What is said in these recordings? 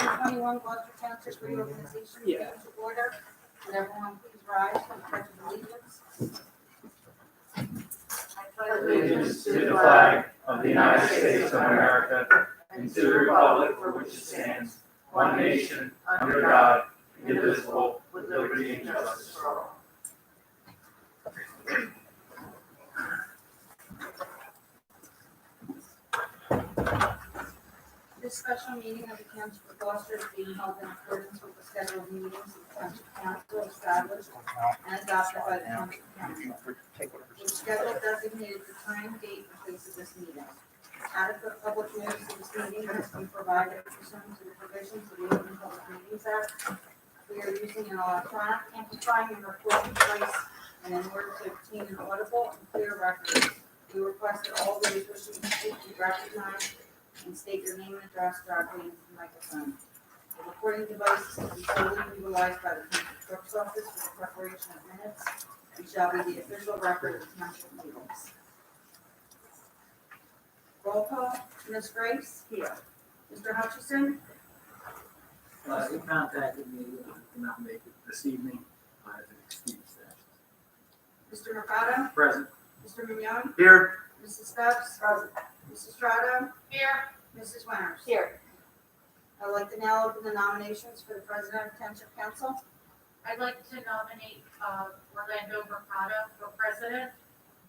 2021 Gloucester Township Reorganization is to order. Would everyone please rise for the pledge of allegiance? I pledge Allegiance to the flag of the United States of America and to the republic for which it stands, one nation, under God, indivisible, with liberty and justice for all. This special meeting of the Township of Gloucester is being held in accordance with the scheduled meetings of the Township Council established and adopted by the Township Council. The schedule designated the time, date, and place of this meeting. Adequate public notice of this meeting has been provided pursuant to the provisions of the Open Public Meetings Act. We are using an electronic amplifying and recording device, and in order to obtain an audible and clear record, we request that all those wishing to speak be recognized and state your name and address directly into the microphone. The recording device is to be solely utilized by the Township Clerk's Office for the preparation of minutes and shall be the official record of the Township meetings. Roll call, Ms. Grace? Here. Mr. Hutchison? He contacted me, could not make it this evening. I have excused that. Mr. Mercado? Present. Mr. Mignon? Here. Mrs. Stubbs? Present. Mrs. Strato? Here. Mrs. Winters? Here. I'd like to now open the nominations for the President of Township Council. I'd like to nominate Orlando Mercado for president.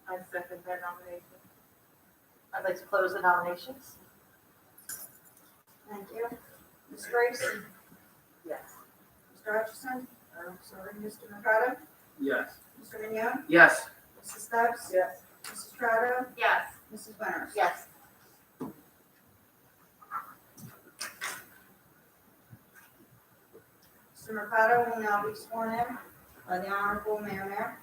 I second that nomination. I'd like to close the nominations. Thank you. Ms. Grace? Yes. Mr. Hutchison? Sorry, Mr. Mercado? Yes. Mr. Mignon? Yes. Mrs. Stubbs? Yes. Mrs. Strato? Yes. Mrs. Winters? Yes. Mr. Mercado will now be sworn in by the Honorable Mayor.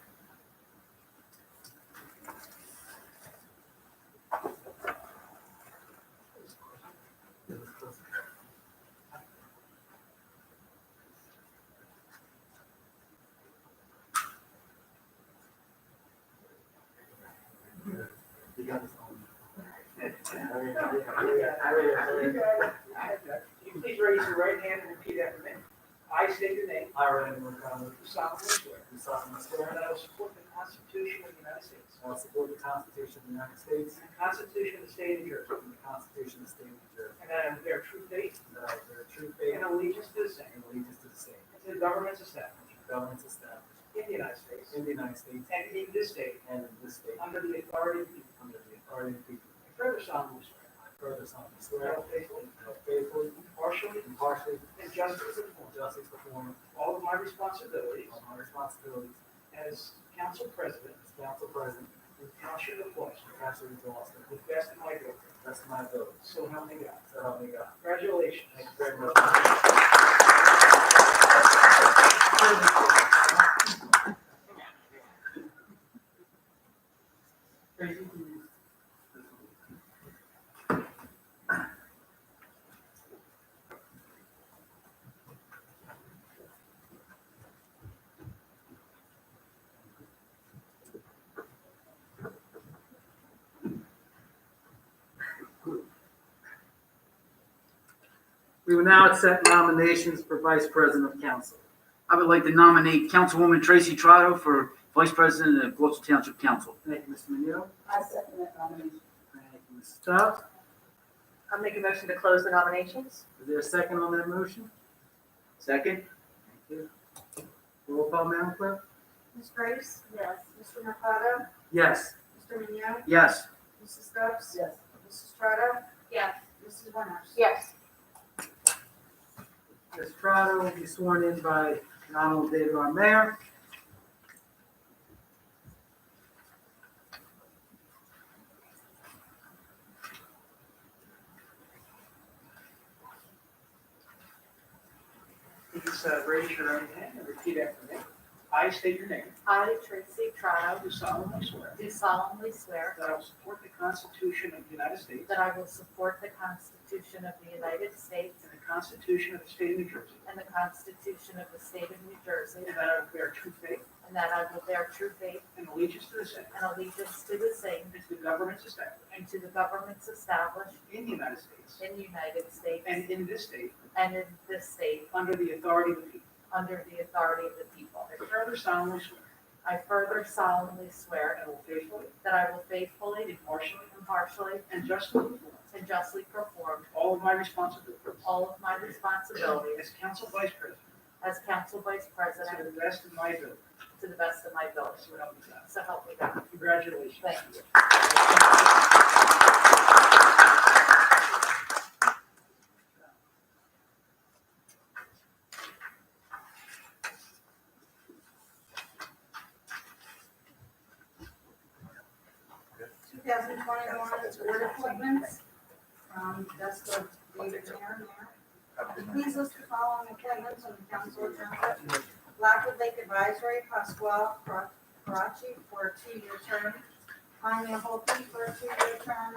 Please raise your right hand and repeat after me. I state your name. I, Orlando Mercado, Do solemnly swear do solemnly swear that I will support the Constitution of the United States I will support the Constitution of the United States and the Constitution of the State of New Jersey, and the Constitution of the State of New Jersey, and that I will bear true faith and that I will bear true faith and allegiance to the same and allegiance to the same, and to the governments established governments established in the United States in the United States and in this state and in this state, under the authority of the people. under the authority of the people. I further solemnly swear I further solemnly that I swear will faithfully, that I will faithfully, impartially, impartially, and justly perform and justly perform all of my responsibilities all my responsibilities as council president as council president of the Township of Gloucester of Gloucester to Gloucester, to the best of my ability. to the best of my ability. So help me God. So help me God. Congratulations. Thank you very much. We will now accept nominations for Vice President of Council. I would like to nominate Councilwoman Tracy Trotto for Vice President of Gloucester Township Council. Thank you, Mr. Minio. I second that nomination. Thank you, Ms. Stubbs. I'll make a motion to close the nominations. Is there a second on that motion? Second? Thank you. Roll call, Madam Clerk? Ms. Grace? Yes. Mr. Mercado? Yes. Mr. Mignon? Yes. Mrs. Stubbs? Yes. Mrs. Strato? Yes. Mrs. Winters? Yes. Ms. Prado will be sworn in by the Honorable David R. Mayor. Please raise your right hand and repeat after me. I state your name. I, Tracy Trotto, Do solemnly swear do solemnly swear that I will support the Constitution of the United States that I will support the Constitution of the United States and the Constitution of the State of New Jersey, and the Constitution of the State of New Jersey, and that I will bear true faith and that I will bear true faith and allegiance to the same and allegiance to the same and to the governments established and to the governments established in the United States in the United States and in this state and in this state under the authority of the people. under the authority of the people. I further solemnly swear I further solemnly swear that I will faithfully, that I will faithfully, impartially, impartially, and justly perform and justly perform all of my responsibilities all of my responsibilities as Council Vice President as Council Vice to President the best of my ability. to the best of my ability. So help me God. So help me God. Congratulations. Thank you. 2021 board appointments. That's the David Mayor. Please list the following appointments on the council agenda. Blackwood Lake Advisory, Pasquale Karachi for a 2-year term. Tanya Holke for a 2-year term.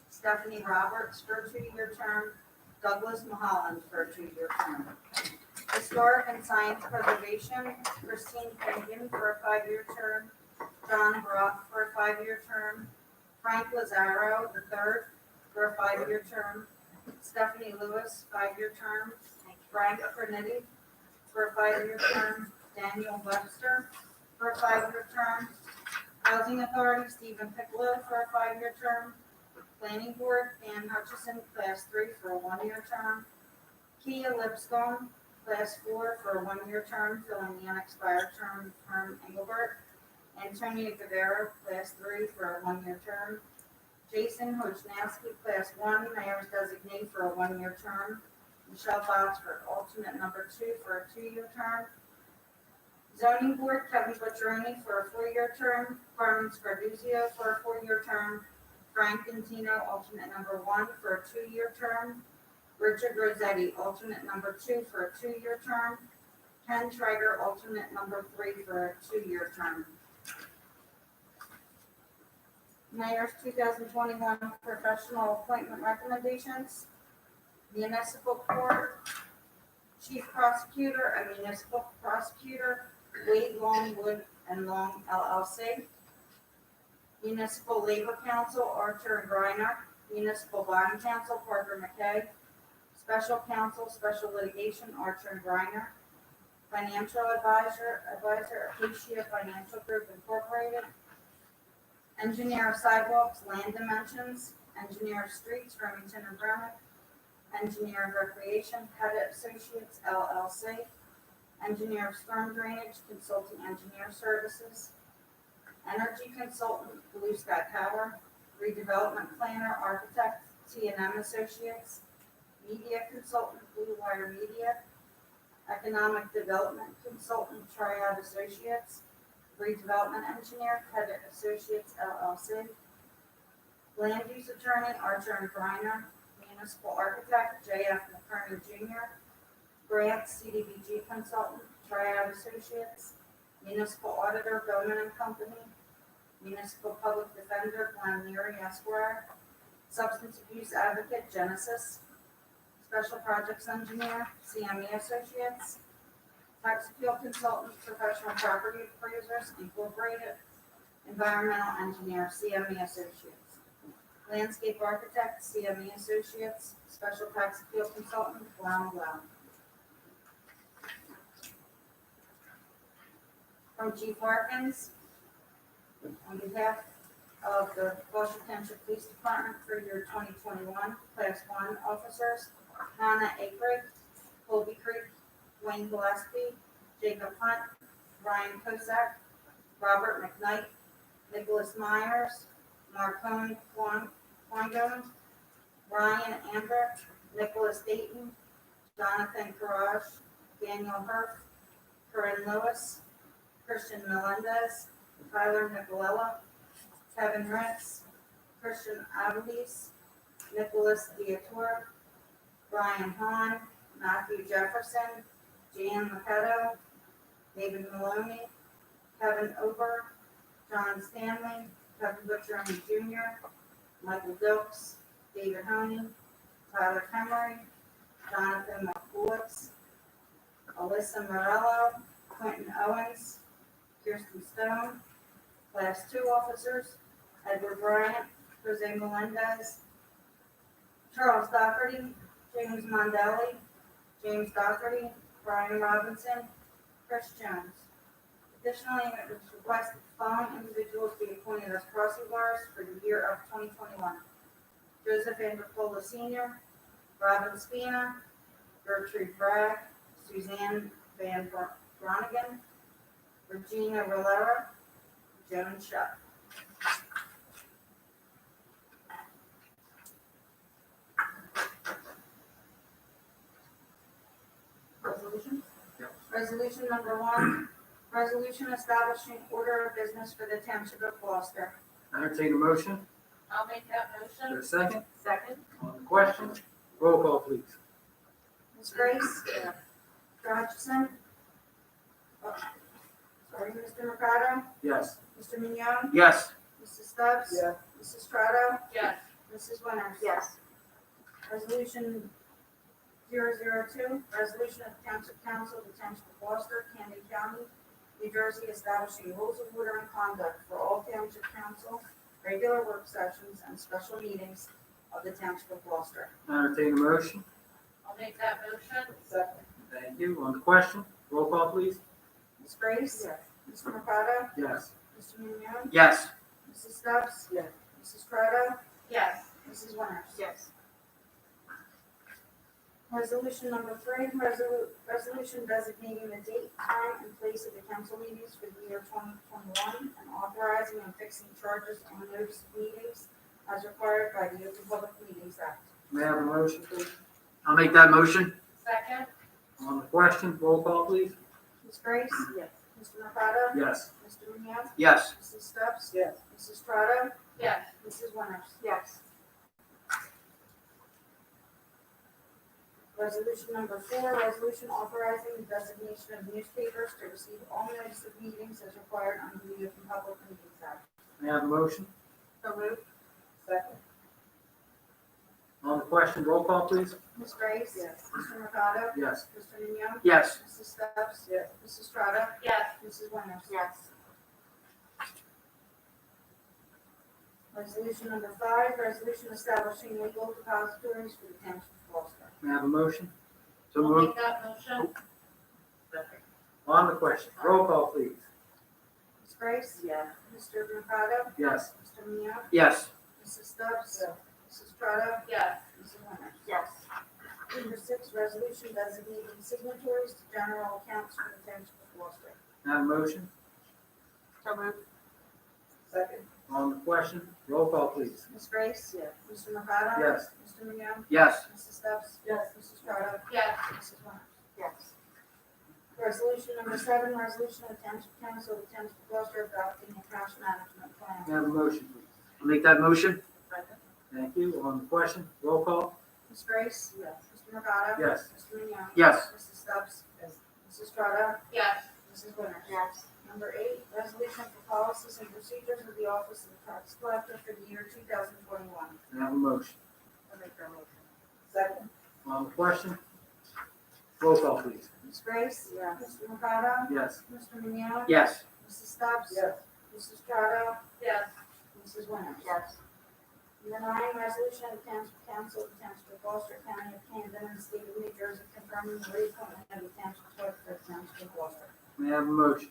Stephanie Roberts for a 2-year term. Douglas Mulholland for a 2-year term. Historic and Science Preservation, Christine Finnegan for a 5-year term. John Brock for a 5-year term. Frank Lazaro III for a 5-year term. Stephanie Lewis, 5-year term. Frank Fernetti for a 5-year term. Daniel Webster for a 5-year term. Housing Authority, Stephen Piccolo for a 5-year term. Planning Board, Dan Hutchison, Class 3 for a 1-year term. Kia Lipscomb, Class 4 for a 1-year term, filling the unexpired term from Engelbert. Antonio Guevara, Class 3 for a 1-year term. Jason Hojnowski, Class 1, Mayor's Designee for a 1-year term. Michelle Botsford, alternate number 2 for a 2-year term. Zoning Board, Kevin Butcheroni for a 4-year term. Carmen Scarduzio for a 4-year term. Frank Contino, alternate number 1 for a 2-year term. Richard Rossetti, alternate number 2 for a 2-year term. Ken Traeger, alternate number 3 for a 2-year term. Mayor's 2021 professional appointment recommendations. Municipal Court, Chief Prosecutor, a Municipal Prosecutor, Wade Longwood and Long LLC. Municipal Labor Council, Archer and Griner. Municipal Bond Council, Parker McKay. Special Counsel, Special Litigation, Archer and Griner. Financial Advisor, Acacia Financial Group Incorporated. Engineer of Sidewalks, Land Dimensions. Engineer of Streets, Remington and Brown. Engineer of Recreation, Pettit Associates, LLC. Engineer of Storm Drainage, Consulting Engineer Services. Energy Consultant, Blue Sky Power. Redevelopment Planner, Architect, T&M Associates. Media Consultant, Blue Wire Media. Economic Development Consultant, Triad Associates. Redevelopment Engineer, Pettit Associates, LLC. Land Use Attorney, Archer and Griner. Municipal Architect, J.F. McCurney Jr. Grant, CDBG Consultant, Triad Associates. Municipal Auditor, Bowman and Company. Municipal Public Defender, Glenn Leary, Esquire. Substance Abuse Advocate, Genesis. Special Projects Engineer, CME Associates. Tax Appeal Consultant, Professional Property Appraisers, Incorporated. Environmental Engineer, CME Associates. Landscape Architect, CME Associates. Special Tax Appeal Consultant, Brown Blau. From Chief Harkins, on behalf of the Gloucester Township Police Department for year 2021, Class 1 officers, Hannah Akrick, Colby Creek, Wayne Gillespie, Jacob Hunt, Ryan Kosak, Robert McKnight, Nicholas Myers, Marcone Quangone, Ryan Amber, Nicholas Dayton, Jonathan Courage, Daniel Herf, Corinne Lewis, Christian Melendez, Tyler Nicolella, Kevin Ritz, Christian Abeles, Nicholas Diator, Brian Hahn, Matthew Jefferson, Jan Macedo, David Maloney, Kevin Ober, John Stanley, Kevin Butcheroni Jr., Michael Dilks, David Honey, Tyler Kemery, Jonathan McCoolitz, Alyssa Morello, Quentin Owens, Kirsten Stone. Class 2 officers, Edward Bryant, Jose Melendez, Charles Doherty, James Mondelli, James Doherty, Brian Robinson, Chris Jones. Additionally, it was requested the following individuals be appointed as crossing guards for the year of 2021. Joseph Andrew Sr., Robin Spina, Gertrude Bragg, Suzanne Van Groningen, Regina Rillera, Joan Shutt. Resolutions? Yep. Resolution number 1, resolution establishing order of business for the Township of Gloucester. Entertain a motion. I'll make that Is there motion. a second? Second. On the question, roll call, please. Ms. Grace? Mr. Hutchison? Mr. Mercado? Yes. Mr. Mignon? Yes. Mrs. Stubbs? Yes. Mrs. Strato? Yes. Mrs. Winters? Yes. Resolution 002, resolution of the Township Council of the Township of Gloucester, Camden County, New Jersey, establishing rules of order and conduct for all Township Council, regular work sessions, and special meetings of the Township of Gloucester. Entertain a motion. I'll make that motion. Second. Thank you. On the question, roll call, please. Ms. Grace? Mr. Mercado? Yes. Mr. Mignon? Yes. Mrs. Stubbs? Yes. Mrs. Strato? Yes. Mrs. Winters? Yes. Resolution number 3, resolution designating the date, time, and place of the council meetings for the year 2021 and authorizing and fixing charges on notice of meetings as required by the Open Public Meetings Act. May I have a motion, please? I'll make that motion. Second. On the question, roll call, please. Ms. Grace? Yes. Mr. Mercado? Yes. Mr. Munoz? Yes. Mrs. Stubbs? Yes. Mrs. Strato? Yes. Mrs. Winters? Yes. Resolution number 4, resolution authorizing the designation of newspapers to receive all notice of meetings as required under the Open Public Meetings Act. May I have a motion? So moved. Second. On the question, roll call, please. Ms. Grace? Yes. Mr. Mercado? Yes. Mr. Mignon? Yes. Mrs. Stubbs? Yes. Mrs. Strato? Yes. Mrs. Winters? Yes. Resolution number 5, resolution establishing legal depositories for the Township of Gloucester. May I have a motion? So I'll moved. make that motion. Second. On the question, roll call, please. Ms. Grace? Yes. Mr. Mercado? Yes. Mr. Mignon? Yes. Mrs. Stubbs? Yes. Mrs. Strato? Yes. Mrs. Winters? Yes. Number 6, resolution designating signatories to general accounts for the Township of Gloucester. May I have a motion? So moved. Second. On the question, roll call, please. Ms. Grace? Yes. Mr. Mercado? Yes. Mr. Mignon? Yes. Mrs. Stubbs? Yes. Mrs. Strato? Yes. Mrs. Winters? Yes. Resolution number 7, resolution of Township Council of the Township of Gloucester adopting a trash management May plan. I have a motion, please? I'll make that motion. Thank you. On the question, roll call. Ms. Grace? Yes. Mr. Mercado? Yes. Mr. Mignon? Yes. Mrs. Stubbs? Yes. Mrs. Strato? Yes. Mrs. Winters? Yes. Number 8, resolution for policies and procedures of the Office of the Tax Collector for the year 2021. May I have a motion? I'll make that motion. Second. On the question, roll call, please. Ms. Grace? Yes. Mr. Mercado? Yes. Mr. Mignon? Yes. Mrs. Stubbs? Yes. Mrs. Strato? Yes. Mrs. Winters? Yes. Number 9, resolution of the Township Council of the Township of Gloucester, County of Camden, and State of New Jersey confirming the reappointment of the Township Clerk for the Township of Gloucester. May I have a motion?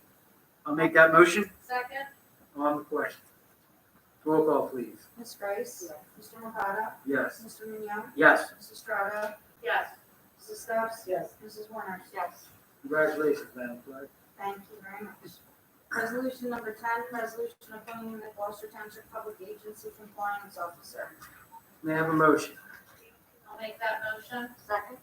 I'll make that motion. Second. On the question, roll call, please. Ms. Grace? Mr. Mercado? Yes. Mr. Mignon? Yes. Mrs. Strato? Yes. Mrs. Stubbs? Yes. Mrs. Winters? Yes. Congratulations, Madam Clerk. Thank you very much. Resolution number 10, resolution appointing the Gloucester Township Public Agency Compliance Officer. May I have a motion? I'll make that motion. Second.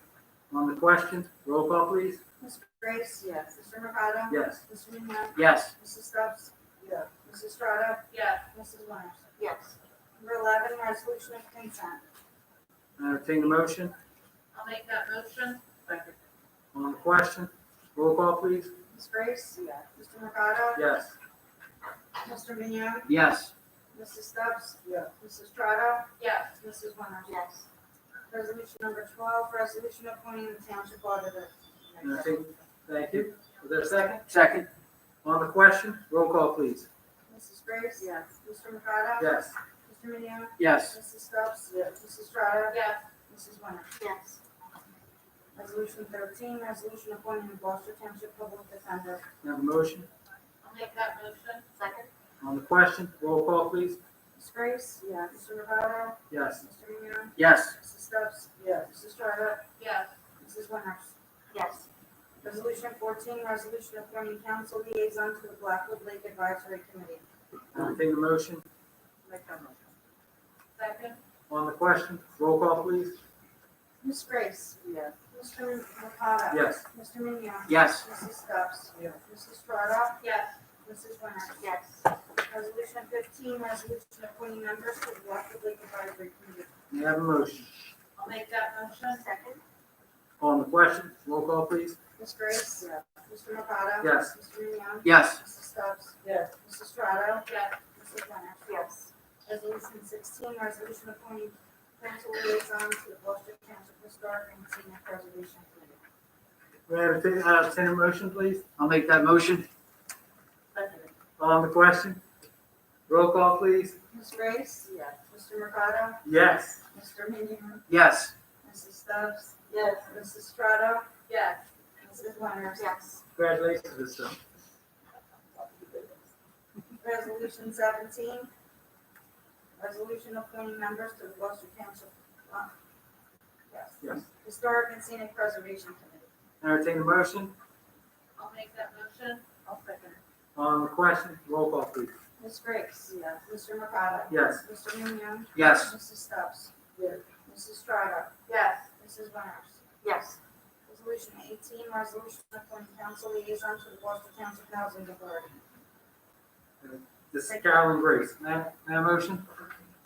On the question, roll call, please. Ms. Grace? Yes. Mr. Mercado? Yes. Mr. Mignon? Yes. Mrs. Stubbs? Yes. Mrs. Strato? Yes. Mrs. Winters? Yes. Number 11, resolution of consent. Entertain the motion. I'll make that motion. Second. On the question, roll call, please. Ms. Grace? Yes. Mr. Mercado? Yes. Mr. Mignon? Yes. Mrs. Stubbs? Yes. Mrs. Strato? Yes. Mrs. Winters? Yes. Resolution number 12, resolution appointing the township auditor. Thank you. Is there a second? Second. On the question, roll call, please. Mrs. Grace? Yes. Mr. Mercado? Yes. Mr. Minio? Yes. Mrs. Stubbs? Yes. Mrs. Strata? Yes. Mrs. Winter? Yes. Resolution 13, resolution appointing the Gloucester Township Public Defender. May I have a motion? I'll make that motion. Second? On the question, roll call, please. Ms. Grace? Yes. Mr. Mercado? Yes. Mr. Minio? Yes. Mrs. Stubbs? Yes. Mrs. Strata? Yes. Mrs. Winters? Yes. Resolution 14, resolution appointing council liaison to the Blackwood Lake Advisory Committee. Entertain the motion. Make that motion. Second? On the question, roll call, please. Ms. Grace? Yes. Mr. Mercado? Yes. Mr. Minio? Yes. Mrs. Stubbs? Yes. Mrs. Strata? Yes. Mrs. Winters? Yes. Resolution 15, resolution appointing members to the Blackwood Lake Advisory Committee. May I have a motion? I'll make that motion. Second? On the question, roll call, please. Ms. Grace? Yes. Mr. Mercado? Yes. Mr. Minio? Yes. Mrs. Stubbs? Yes. Mrs. Strata? Yes. Mrs. Winters? Yes. Resolution 16, resolution appointing council liaison to the Gloucester Township Historic and Scenic Preservation Committee. May I entertain a motion, please? I'll make that motion. On the question, roll call, please. Ms. Grace? Yes. Mr. Mercado? Yes. Mr. Minio? Yes. Mrs. Stubbs? Yes. Mrs. Strata? Yes. Mrs. Winters? Yes. Congratulations, Ms. Stubbs. Resolution 17, resolution appointing members to the Gloucester Township, Yes. Historic and Scenic Preservation Committee. Entertain a motion. I'll make that motion. I'll second. On the question, roll call, please. Ms. Grace? Yes. Mr. Mercado? Yes. Mr. Minio? Yes. Mrs. Stubbs? Yes. Mrs. Strata? Yes. Mrs. Winters? Yes. Resolution 18, resolution appointing council liaison to the Gloucester Township Housing Authority. This is Carolyn Grace. May I have a motion?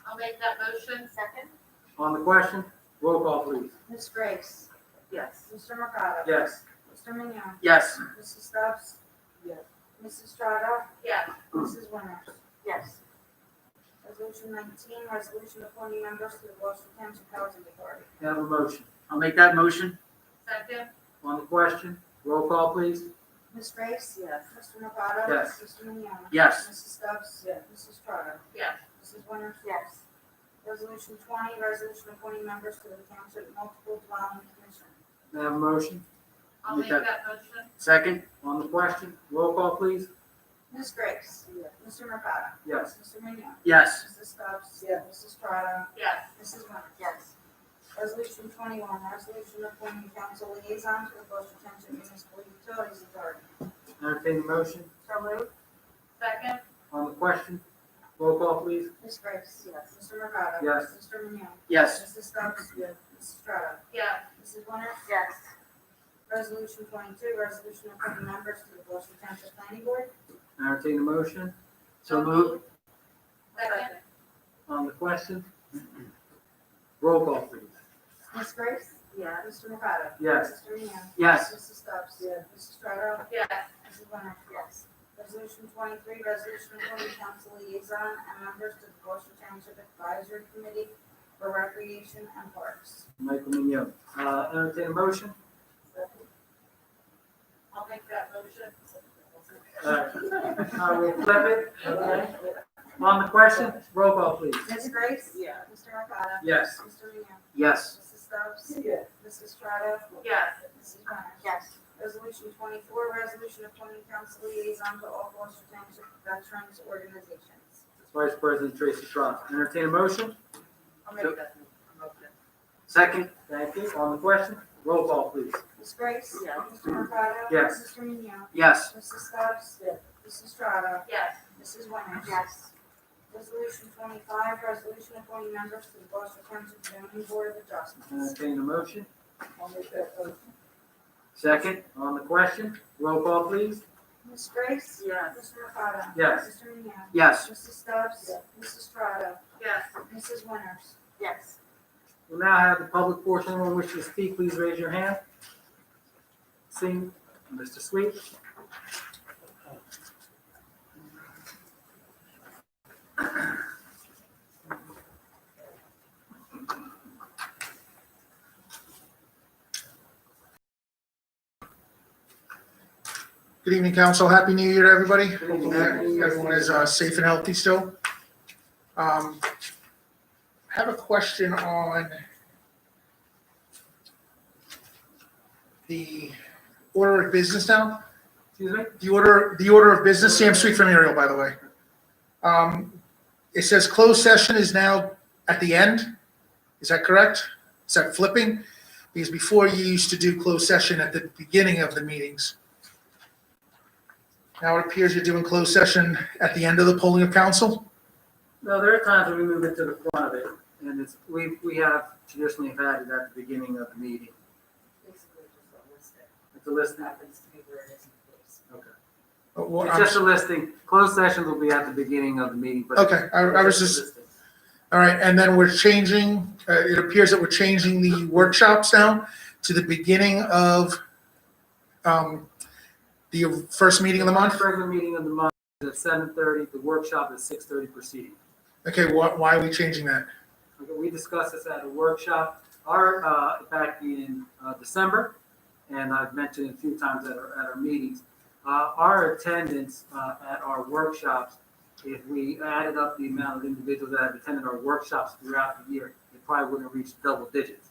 I'll make that motion. Second? On the question, roll call, please. Ms. Grace? Yes. Mr. Mercado? Yes. Mr. Minio? Yes. Mrs. Stubbs? Yes. Mrs. Strata? Yes. Mrs. Winters? Yes. Resolution 19, resolution appointing members to the Gloucester Township Housing Authority. May I have a motion? I'll make that motion. Second? On the question, roll call, please. Ms. Grace? Yes. Mr. Mercado? Yes. Mr. Minio? Yes. Mrs. Stubbs? Yes. Mrs. Strata? Yes. Mrs. Winters? Yes. Resolution 20, resolution appointing members to the Township Multiple Dwelling Commission. May I have a motion? I'll make that motion. Second. On the question, roll call, please. Ms. Grace? Yes. Mr. Mercado? Yes. Mr. Minio? Yes. Mrs. Stubbs? Yes. Mrs. Strata? Yes. Mrs. Winters? Yes. Resolution 21, resolution appointing council liaison to the Gloucester Township Municipal Utilities Authority. Entertain the motion. So moved. Second? On the question, roll call, please. Ms. Grace? Yes. Mr. Mercado? Yes. Mr. Minio? Yes. Mrs. Stubbs? Yes. Mrs. Strata? Yes. Mrs. Winters? Yes. Resolution 22, resolution appointing members to the Gloucester Township Planning Board. Entertain the motion. So moved. Second? On the question, roll call, please. Ms. Grace? Yes. Mr. Mercado? Yes. Mr. Minio? Yes. Mrs. Stubbs? Yes. Mrs. Strata? Yes. Mrs. Winters? Yes. Resolution 23, resolution appointing council liaison and members to the Gloucester Township Advisory Committee for Recreation and Parks. Michael Mignone. Entertain a motion. I'll make that motion. We'll flip it. Okay. On the question, roll call, please. Ms. Grace? Yes. Mr. Mercado? Yes. Mr. Minio? Yes. Mrs. Stubbs? Yes. Mrs. Strata? Yes. Mrs. Winters? Yes. Resolution 24, resolution appointing council liaison to all Gloucester Township Veterans Organizations. Vice President Tracy Trot. Entertain a motion. I'll make that motion. Second. Thank you. On the question, roll call, please. Ms. Grace? Yes. Mr. Mercado? Yes. Mr. Minio? Yes. Mrs. Stubbs? Yes. Mrs. Strata? Yes. Mrs. Winters? Yes. Resolution 25, resolution appointing members to the Gloucester Township Zoning Board of Adjustments. Entertain a motion. I'll make that motion. Second. On the question, roll call, please. Ms. Grace? Yes. Mr. Mercado? Yes. Mr. Minio? Yes. Mrs. Stubbs? Yes. Mrs. Strata? Yes. Mrs. Winters? Yes. We'll now have the public portion. Anyone wish to speak, please raise your hand. Seeing Mr. Sweet. Good evening, council. Happy New Year to everybody. Hopefully everyone is safe and healthy still. I have a question on the order of business now. Excuse me? The order of business, Sam Street from Ariel, by the way. It says closed session is now at the end. Is that correct? Is that flipping? Because before you used to do closed session at the beginning of the meetings. Now it appears you're doing closed session at the end of the polling of council. No, there are times when we move it to the front of it, and we have traditionally had it at the beginning of the meeting. Basically just a listing. It's a listing. Happens to be where it is in place. Okay. Well, It's just a listing. Closed sessions will be at the beginning of the meeting, but. Okay, I was it's just, a listing. all right, and then we're changing, it appears that we're changing the workshops now to the beginning of the first meeting of the month. Regular meeting of the month is at 7:30, the workshop is 6:30 proceeding. Okay, why are we changing that? Okay, we discussed this at a workshop, back in December, and I've mentioned it a few times at our meetings. Our attendance at our workshops, if we added up the amount of individuals that have attended our workshops throughout the year, it probably wouldn't reach double digits.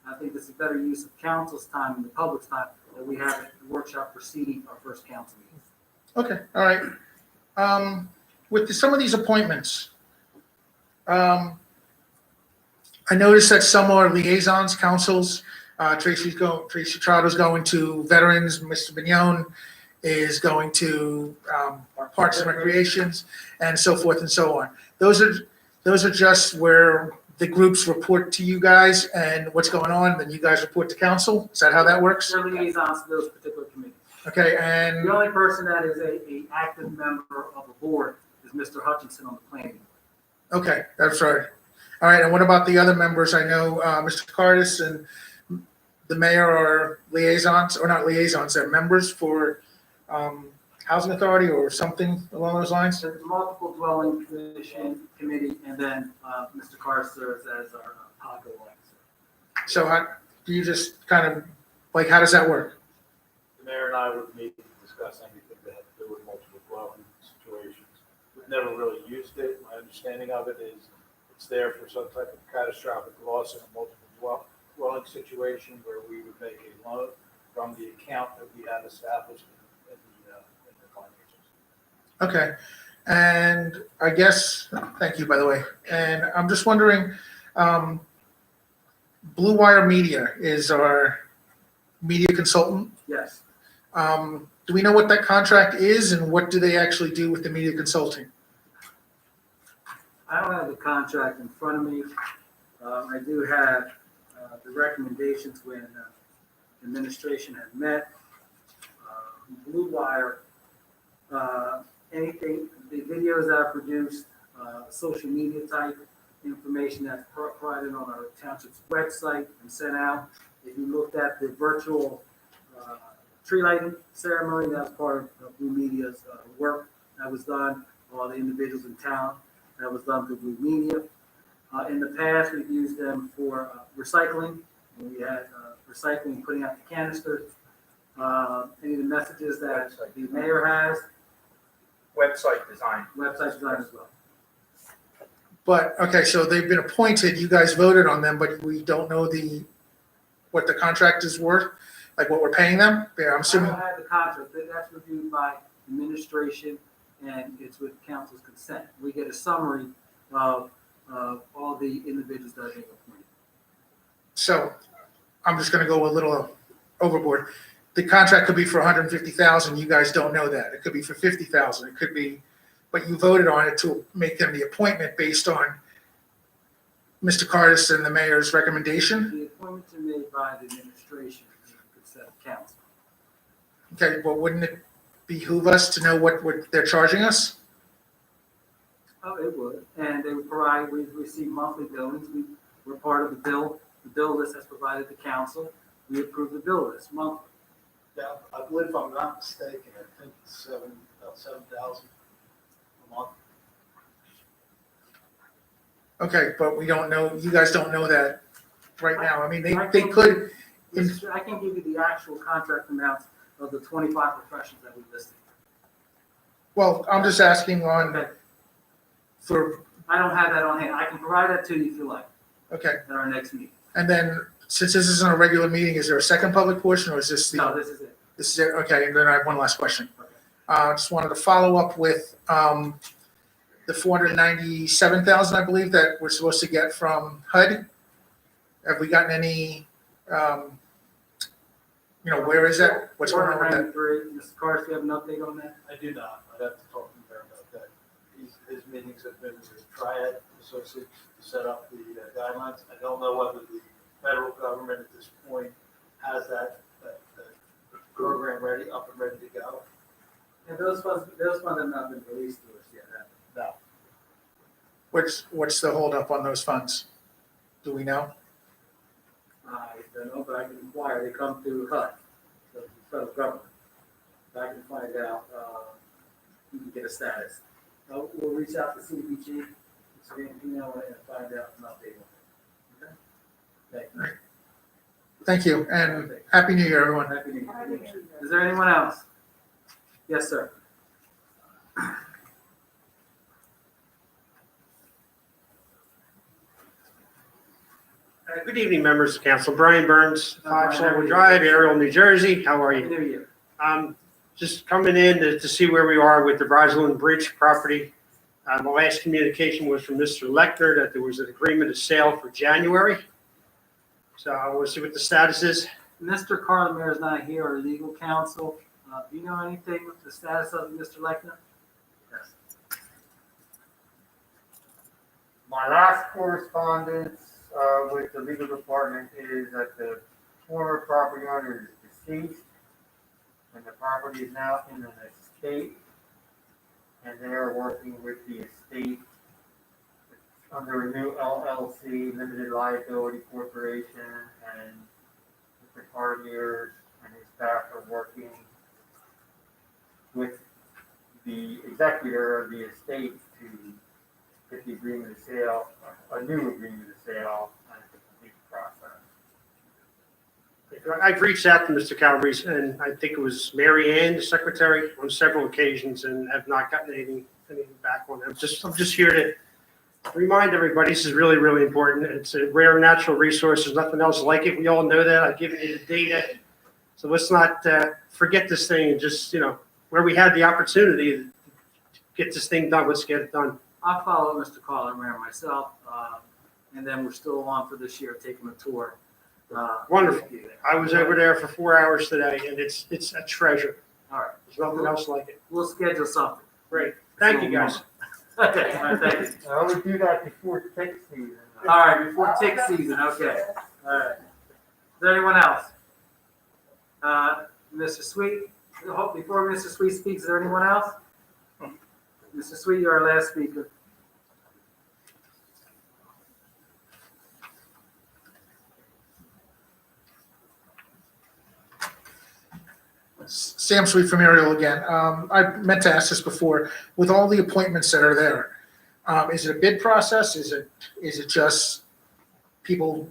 I think this is better use of council's time and the public's time that we have at the workshop preceding our first council meeting. Okay, all right. With some of these appointments, I noticed that some are liaisons, councils. Tracy Trotta's going to Veterans, Mr. Bignon is going to Parks and Recreations, and so forth and so on. Those are just where the groups report to you guys and what's going on, then you guys report to council? Is that how that works? We're liaisons to those particular committees. Okay, and The only person that is a active member of the board is Mr. Hutchinson on the planning. okay, that's right. All right, and what about the other members? I know Mr. Cardis and the mayor are liaisons, or not liaisons, they're members for Housing Authority or something along those lines? There's multiple dwelling committee, and then Mr. Carr serves as our PAGO officer. So do you just kind of, like, how does that work? The mayor and I would meet and discuss anything that had to do with multiple dwelling situations. We've never really used it. My understanding of it is it's there for some type of catastrophic loss in a multiple dwelling situation where we would make a loan from the account that we have established in the financials. Okay, and I guess, thank you, by the way, and I'm just wondering, Blue Wire Media is our media consultant. Yes. Do we know what that contract is and what do they actually do with the media consulting? I don't have the contract in front of me. I do have the recommendations when administration had met. Blue Wire, anything, the videos that are produced, social media type information that's provided on our township's website and sent out. If you looked at the virtual tree lighting ceremony, that was part of Blue Media's work that was done, all the individuals in town, that was done through Blue Media. In the past, we've used them for recycling. We had recycling, putting out the canisters. Any of the messages that the mayor has, Website design. website design as well. But, okay, so they've been appointed, you guys voted on them, but we don't know what the contract is worth, like what we're paying them? Yeah, I'm I assuming, don't have the contract, but that's reviewed by administration and it's with council's consent. We get a summary of all the individuals that are being appointed. so I'm just gonna go a little overboard. The contract could be for 150,000, you guys don't know that. It could be for 50,000, it could be, but you voted on it to make them the appointment based on Mr. Cardis and the mayor's recommendation. The appointments are made by the administration and the consent of council. Okay, well, wouldn't it behoove us to know what they're charging us? Oh, it would, and they would provide, we receive monthly billings, we're part of the bill list that's provided to council, we approve the bill list monthly. Yeah, I believe if I'm not mistaken, I think it's about 7,000 a month. Okay, but we don't know, you guys don't know that right now. I mean, they I can could, I can give you the actual contract amounts of the 25 professions that we listed. Well, I'm just asking on, Okay, for, I don't have that on hand. I can provide that to you if you like okay. at our next meeting. And then, since this isn't a regular meeting, is there a second public portion, or is this the? No, this is it. This is it, okay, and then I have one last question. Okay. Just wanted to follow up with, the 497,000, I believe, that we're supposed to get from HUD. Have we gotten any, where is that? What's going on with that? 493. Mr. Cars, do you have an update on that? I do not. I'd have to talk to him about that. His meetings have been with the Triad Associates to set up the guidelines. I don't know whether the federal government at this point has that program ready, up and ready to go. Yeah, those funds have not been released to us yet, have they? No. What's the holdup on those funds? Do we know? I don't know, but I can inquire. They come through HUD, the federal government. I can find out, you can get a status. We'll reach out to CBG, Mr. Antino, and find out an update on it. Okay? Thank you. Thank you, and Happy New Year, everyone. Happy New Year. Is there anyone else? Yes, sir. Good evening, members of council. Brian Burns, Brian, 5 how are Sherwood you? Drive, Ariel, New Jersey. How are Happy you? New Year. Just coming in to see where we are with the Roslyn Bridge property. My last communication was from Mr. Lechner that there was an agreement of sale for January. So I want to see what the status is. Mr. Carlemere is not here, our legal counsel. Do you know anything with the status of Mr. Lechner? Yes. My last correspondence with the legal department is that the former property owner is deceased, and the property is now in an estate, and they are working with the estate under a new LLC, limited liability corporation, and Mr. Cartier and his staff are working with the executor of the estate to get the agreement of sale, a new agreement of sale, and to complete the process. I've reached out to Mr. Calabrese, and I think it was Mary Ann, the secretary, on several occasions, and have not gotten anything back on it. I'm just here to remind everybody, this is really, really important. It's a rare natural resource. There's nothing else like it. We all know that. I've given you the data. So let's not forget this thing and just, where we had the opportunity to get this thing done, let's get it done. I'll follow Mr. Carlemere myself, and then we're still on for this year, taking a tour. Wonderful. I was over there for 4 hours today, and it's a treasure. All right, There's nothing else like it. we'll schedule something. Great. Thank you, guys. Okay, all right, thank you. I would do that before tick season. All right, before tick season, okay. All right. Is there anyone else? Mr. Sweet, before Mr. Sweet speaks, is there anyone else? Mr. Sweet, you're our last speaker. Sam Sweet from Ariel again. I meant to ask this before. With all the appointments that are there, is it a bid process? Is it just people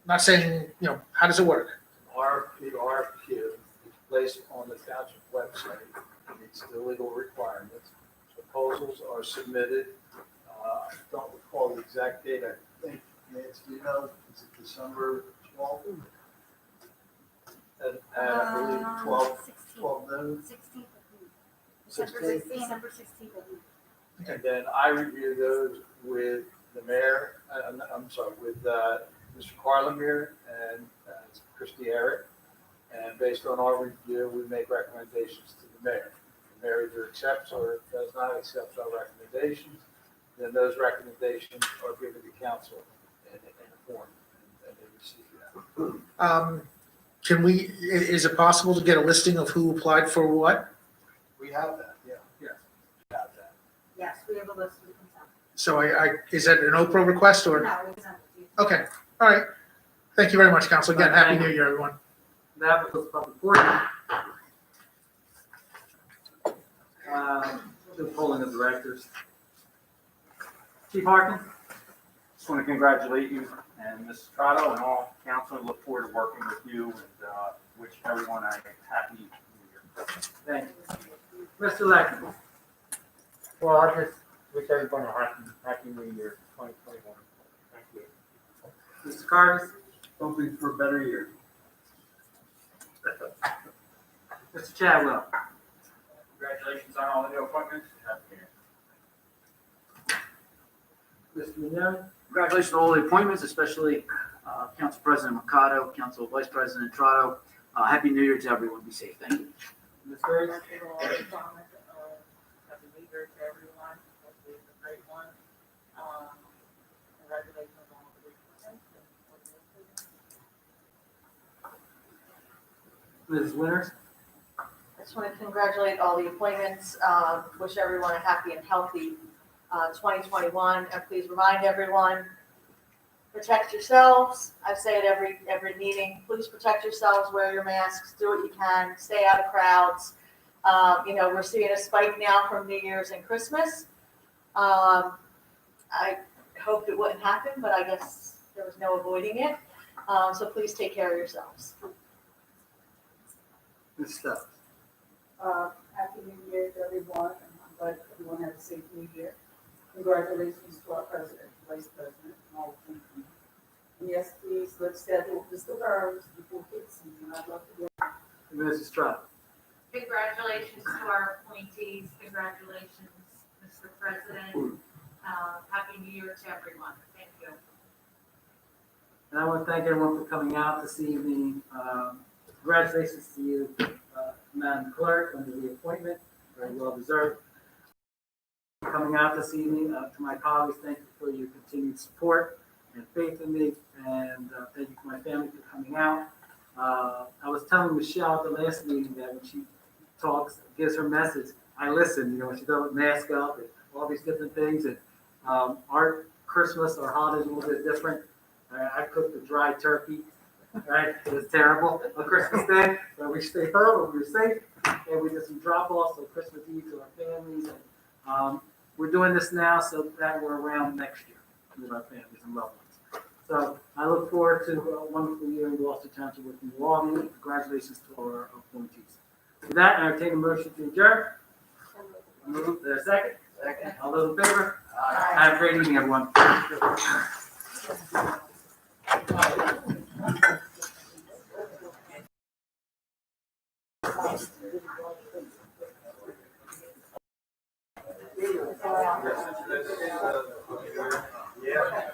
not saying, how does it work? RFQ is placed on the township website. It meets the legal requirements. Proposals are submitted. I don't recall the exact date. I think, Nancy, do you know, is it December 12th? And I believe 12 noon. 16th. 16th. December 16th. And then I review those with the mayor, with Mr. Carlemere and Christy Eric. And based on our review, we make recommendations to the mayor. The mayor either accepts or does not accept our recommendations. Then those recommendations are given to council in a form, and they receive that. Is it possible to get a listing of who applied for what? We have that, yeah. Yes. We have that. Yes, we have a list we can send. So is that an Oprah request or? No, we can send it to you. Okay, all right. Thank you very much, council. Again, Happy New Year, everyone. That was public portion. The polling of directors. Chief Harkin? Just want to congratulate you and Ms. Strato and all council. Look forward to working with you and wish everyone a happy New Year. Thank you. Mr. Leckman. Well, I just wish everyone a happy New Year, 2021. Thank you. Mr. Carter. Hoping for a better year. Mr. Chadwell. Congratulations on all the new appointments. Happy New Year. Mr. Mignoni. Congratulations on all the appointments, especially Council President Mercado, Council Vice President Trotto. Happy New Year to everyone. Be safe. Thank you. Ms. Grace. Happy New Year to everyone. Hopefully it's a great one. Congratulations on all the appointments. Mrs. Winters. I just want to congratulate all the appointments, wish everyone a happy and healthy 2021, and please remind everyone, protect yourselves. I say it every meeting, please protect yourselves, wear your masks, do what you can, stay out of crowds. We're seeing a spike now from New Year's and Christmas. I hoped it wouldn't happen, but I guess there was no avoiding it. So please take care of yourselves. Ms. Stubbs. Happy New Year to everyone, and I'm glad everyone had a safe New Year. Congratulations to our president, vice president, and all of them. And yes, please, let's schedule Mr. Burns before kids season. I'd love to go. Mrs. Trotto. Congratulations to our appointees, congratulations, Mr. President. Happy New Year to everyone. Thank you. And I want to thank everyone for coming out this evening. Congratulations to you, Madam Clerk, on the reappointment, very well deserved. Coming out this evening, to my colleagues, thank you for your continued support and faith in me, and thank you to my family for coming out. I was telling Michelle at the last meeting that when she talks, gives her message, I listen, when she does mask up and all these different things, and our Christmas, our holidays are a little bit different. I cooked a dry turkey. Right, it was terrible on Christmas Day, but we stayed home, we were safe, and we did some drop-offs on Christmas Eve to our families. And we're doing this now so that we're around next year with our families and loved ones. So I look forward to a wonderful year in Gloucester Township with you all. Congratulations to our appointees. With that, I entertain a motion to adjourn. Move. There a second? Second. All those in favor? Aye. Have a great evening, everyone. Yeah.